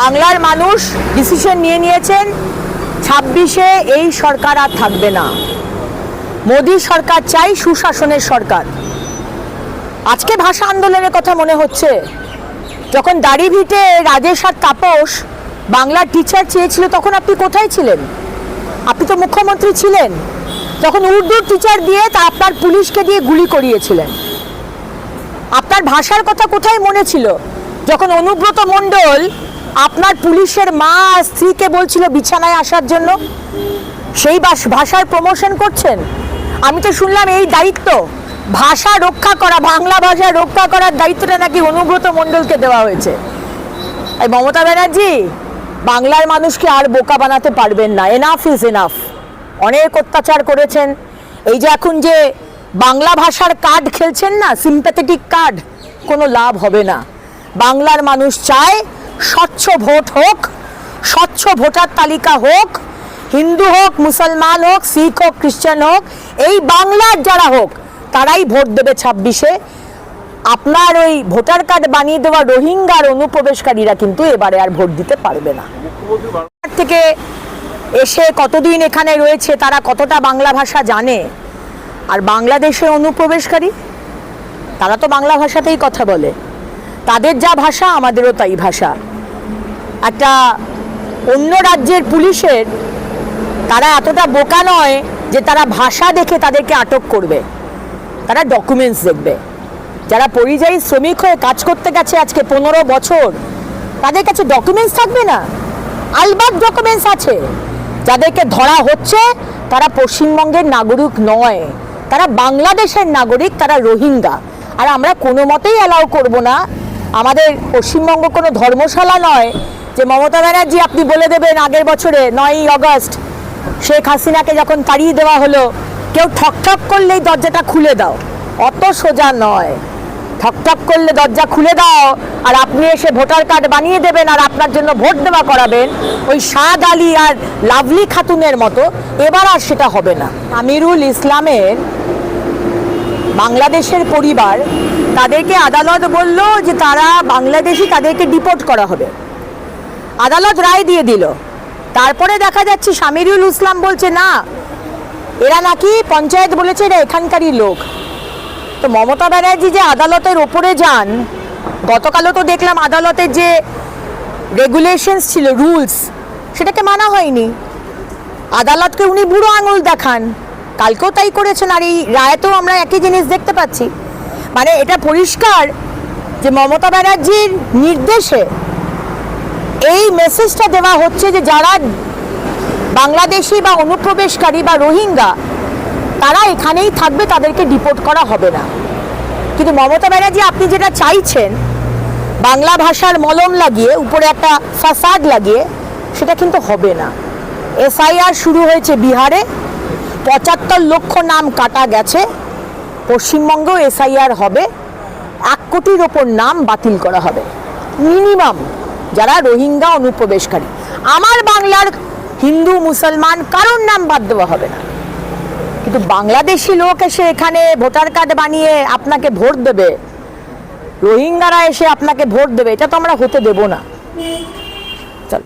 বাংলার মানুষ ডিসিশন নিয়েছেন 26-এ এই সরকার আর থাকবে না। মোদী সরকার চাই, সুশাসনের সরকার। আজকে ভাষা আন্দোলনের কথা মনে হচ্ছে, যখন দাড়িভিটে রাজেশ আর তাপস বাংলার টিচার চেয়েছিল তখন আপনি কোথায় ছিলেন? আপনি তো মুখ্যমন্ত্রী ছিলেন। যখন উর্দুর টিচার দিয়ে তা আপনার পুলিশকে দিয়ে গুলি করিয়েছিলেন। আপনার ভাষার কথা কোথায় মনে ছিল যখন অনুব্রত মণ্ডল আপনার পুলিশের মা স্ত্রীকে বলছিল বিছানায় আসার জন্য? সেই ভাষার প্রমোশন করছেন। আমি তো শুনলাম এই দায়িত্ব ভাষা রক্ষা করা, বাংলা ভাষা রক্ষা করার দায়িত্বটা নাকি অনুব্রত মণ্ডলকে দেওয়া হয়েছে। এই মমতা ব্যানার্জি বাংলার মানুষকে আর বোকা বানাতে পারবেন না। Enough is enough. অনেক অত্যাচার করেছেন। এই যে এখন যে বাংলা ভাষার কার্ড খেলছেন না, সিম্প্যাথেটিক কার্ড, কোনো লাভ হবে না। বাংলার মানুষ চায় স্বচ্ছ ভোট হোক, স্বচ্ছ ভোটার তালিকা হোক, হিন্দু হোক, মুসলমান হোক, শিখ হোক, খ্রিস্টান হোক, এই বাংলার যারা হোক তারাই ভোট দেবে 26-এ। আপনার ওই ভোটার কার্ড বানিয়ে দেওয়া রোহিঙ্গার অনুপ্রবেশকারীরা কিন্তু এবারে আর ভোট দিতে পারবে না। থেকে এসে কতদিন এখানে রয়েছে, তারা কতটা বাংলা ভাষা জানে? আর বাংলাদেশে অনুপ্রবেশকারী তারা তো বাংলা ভাষাতেই কথা বলে। তাদের যা ভাষা আমাদেরও তাই ভাষা। একটা অন্য রাজ্যের পুলিশের তারা এতটা বোকা নয় যে তারা ভাষা দেখে তাদেরকে আটক করবে। তারা ডকুমেন্টস দেখবে। যারা পরিযায়ী শ্রমিক হয়ে কাজ করতে গেছে আজকে 15 বছর, তাদের কাছে ডকুমেন্টস থাকবে না? আলবাত ডকুমেন্টস আছে। যাদেরকে ধরা হচ্ছে তারা পশ্চিমবঙ্গের নাগরিক নয়, তারা বাংলাদেশের নাগরিক, তারা রোহিঙ্গা। আর আমরা কোনো মতেই অ্যালাউ করব না। আমাদের পশ্চিমবঙ্গ কোনো ধর্মশালা নয় যে মমতা ব্যানার্জি আপনি বলে দেবেন আগের বছরে 9ই আগস্ট শেখ হাসিনাকে যখন তাড়িয়ে দেওয়া হলো, কেউ ঠকঠক করলেই দরজাটা খুলে দাও। অত সোজা নয়। ঠকঠক করলে দরজা খুলে দাও আর আপনি এসে ভোটার কার্ড বানিয়ে দেবেন আর আপনার জন্য ভোট দেওয়া করাবেন ওই সাদ আলী আর লাভলি খাতুনের মতো, এবার আর সেটা হবে না। আমিরুল ইসলামের বাংলাদেশের পরিবার, তাদেরকে আদালত বলল যে তারা বাংলাদেশি, তাদেরকে ডিপোর্ট করা হবে। আদালত রায় দিয়ে দিল। তারপরে দেখা যাচ্ছে আমিরুল ইসলাম বলছে না, এরা নাকি পঞ্চায়েত বলেছে এরা এখানকারই লোক। তো মমতা ব্যানার্জি যে আদালতের ওপরে যান, গতকালও তো দেখলাম আদালতের যে রেগুলেশনস ছিল, রুলস, সেটাকে মানা হয়নি। আদালতকে উনি বুড়ো আঙুল দেখান। কালকেও তাই করেছেন। আর এই রায়তেও আমরা একই জিনিস দেখতে পাচ্ছি। মানে এটা পরিষ্কার যে মমতা ব্যানার্জির নির্দেশে এই মেসেজটা দেওয়া হচ্ছে যে যারা বাংলাদেশি বা অনুপ্রবেশকারী বা রোহিঙ্গা তারা এখানেই থাকবে, তাদেরকে ডিপোর্ট করা হবে না। কিন্তু মমতা ব্যানার্জি আপনি যেটা চাইছেন বাংলা ভাষার মলম লাগিয়ে উপরে একটা ফাসাদ লাগিয়ে, সেটা কিন্তু হবে না। এসআইআর শুরু হয়েছে বিহারে, 75 লক্ষ নাম কাটা গেছে। পশ্চিমবঙ্গেও এসআইআর হবে, 1 কোটির ওপর নাম বাতিল করা হবে মিনিমাম, যারা রোহিঙ্গা অনুপ্রবেশকারী। আমার বাংলার হিন্দু মুসলমান কারোর নাম বাদ দেওয়া হবে না। কিন্তু বাংলাদেশি লোক এসে এখানে ভোটার কার্ড বানিয়ে আপনাকে ভোট দেবে, রোহিঙ্গারা এসে আপনাকে ভোট দেবে, এটা তো আমরা হতে দেব না। চল।